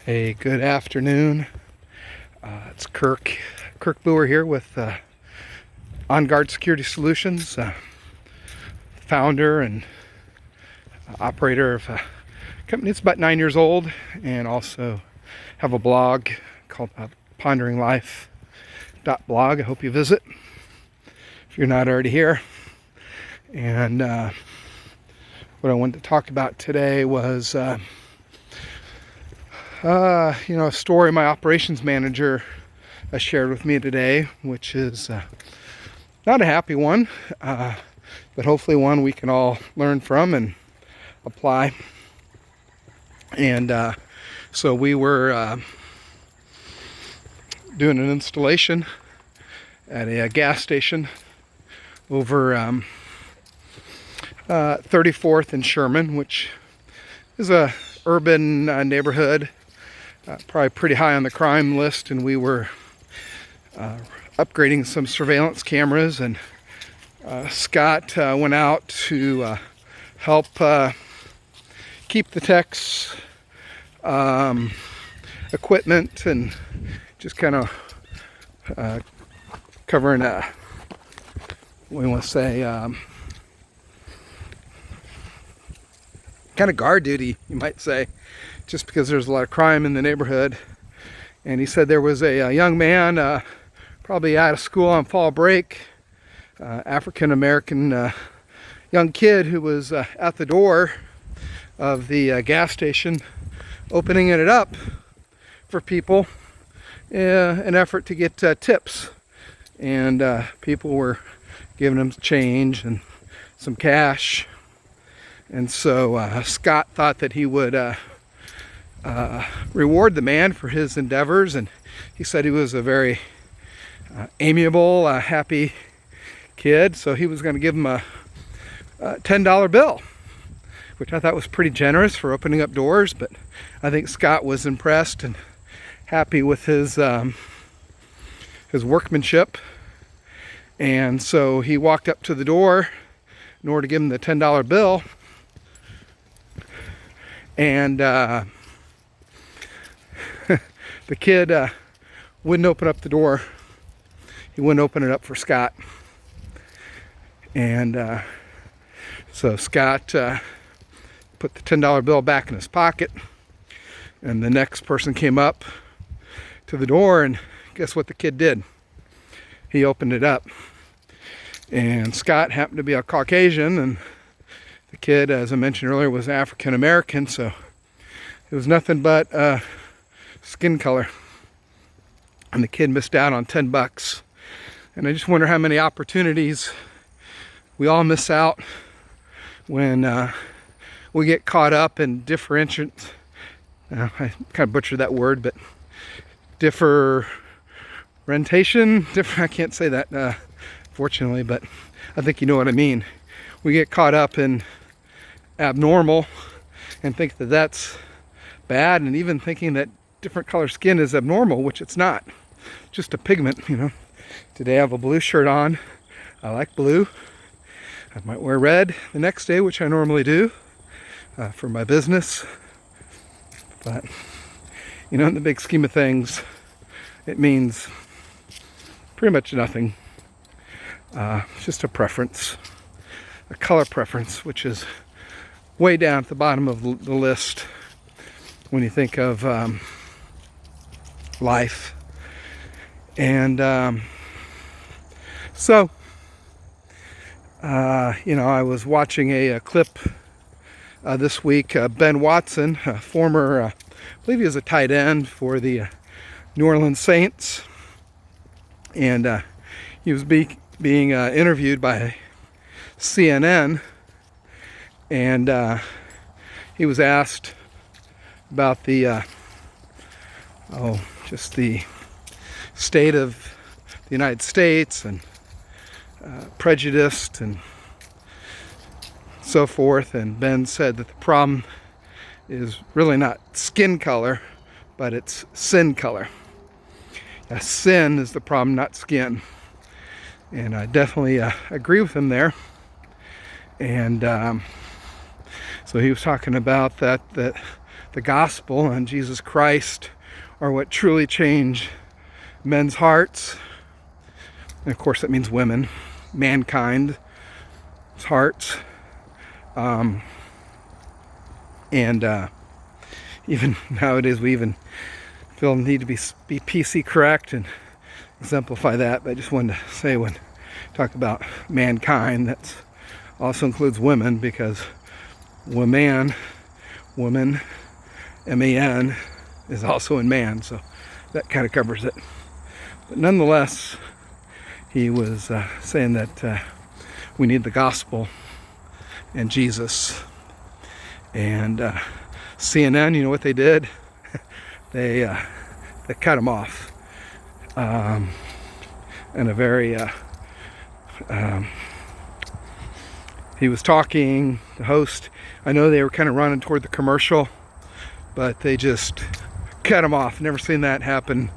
Hey, good afternoon. It's Kirk Brewer here with On Guard Security Solutions, founder and operator of a company that's about 9 years old, and also have a blog called PonderingLife.blog. I hope you visit if you're not already here. And what I wanted to talk about today was a story my operations manager shared with me today, which is not a happy one, but hopefully one we can all learn from and apply. And so we were doing an installation at a gas station over 34th and Sherman, which is a urban neighborhood. Probably pretty high on the crime list, and we were upgrading some surveillance cameras, and Scott went out to help keep the techs equipment and just kind of covering we want to say kind of guard duty, you might say, just because there's a lot of crime in the neighborhood. And he said there was a young man, probably out of school on fall break, African American young kid who was at the door of the gas station, opening it up for people in an effort to get tips. And people were giving him change and some cash. And so Scott thought that he would reward the man for his endeavors, and he said he was a very amiable, happy kid, so he was going to give him a $10 bill, which I thought was pretty generous for opening up doors. But I think Scott was impressed and happy with his workmanship, and so he walked up to the door in order to give him the $10 bill. And the kid wouldn't open up the door. He wouldn't open it up for Scott. And so Scott put the $10 bill back in his pocket. And the next person came up to the door, and guess what the kid did? He opened it up. And Scott happened to be a Caucasian, and the kid, as I mentioned earlier, was African American, so it was nothing but skin color. And the kid missed out on $10. And I just wonder how many opportunities we all miss out when we get caught up in I kind of butchered that word, but I can't say that fortunately, but I think you know what I mean. We get caught up in abnormal and think that that's bad, and even thinking that different color skin is abnormal, which it's not. Just a pigment, Today I have a blue shirt on. I like blue. I might wear red the next day, which I normally do for my business. But, in the big scheme of things, it means pretty much nothing. It's just a preference, a color preference, which is way down at the bottom of the list when you think of life. And so I was watching a clip this week. Ben Watson, a former, I believe he was a tight end for the New Orleans Saints, and he was being interviewed by CNN, and he was asked about the state of the United States and prejudiced and so forth. And Ben said that the problem is really not skin color, but it's sin color. Sin is the problem, not skin. And I definitely agree with him there. And so he was talking about that the gospel and Jesus Christ are what truly change men's hearts. And of course that means women, mankind's hearts. Even nowadays we even feel the need to be PC correct and exemplify that. But I just wanted to say, when talk about mankind, that also includes women, because woman, M-A-N, is also in man, so that kind of covers it. But nonetheless, he was saying that we need the gospel and Jesus. And CNN, you know what they did? They cut him off in a very he was talking, the host, I know they were kind of running toward the commercial, but they just cut him off. Never seen that happen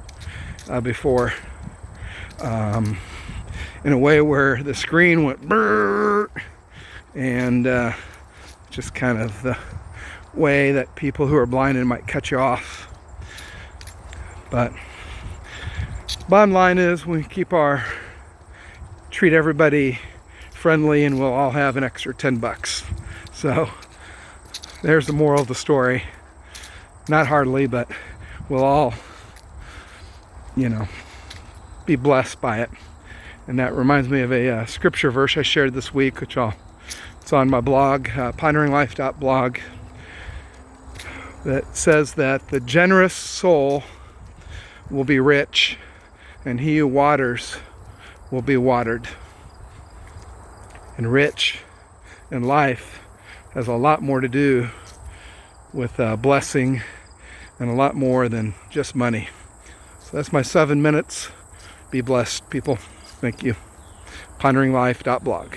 before, in a way where the screen went brrr, and just kind of the way that people who are blinded might cut you off. But bottom line is, we treat everybody friendly, and we'll all have an extra $10. So there's the moral of the story. Not hardly, but we'll all, be blessed by it. And that reminds me of a scripture verse I shared this week, which it's on my blog, ponderinglife.blog, that says that the generous soul will be rich, and he who waters will be watered. And rich in life has a lot more to do with blessing, and a lot more than just money. So that's my 7 minutes. Be blessed, people. Thank you. ponderinglife.blog.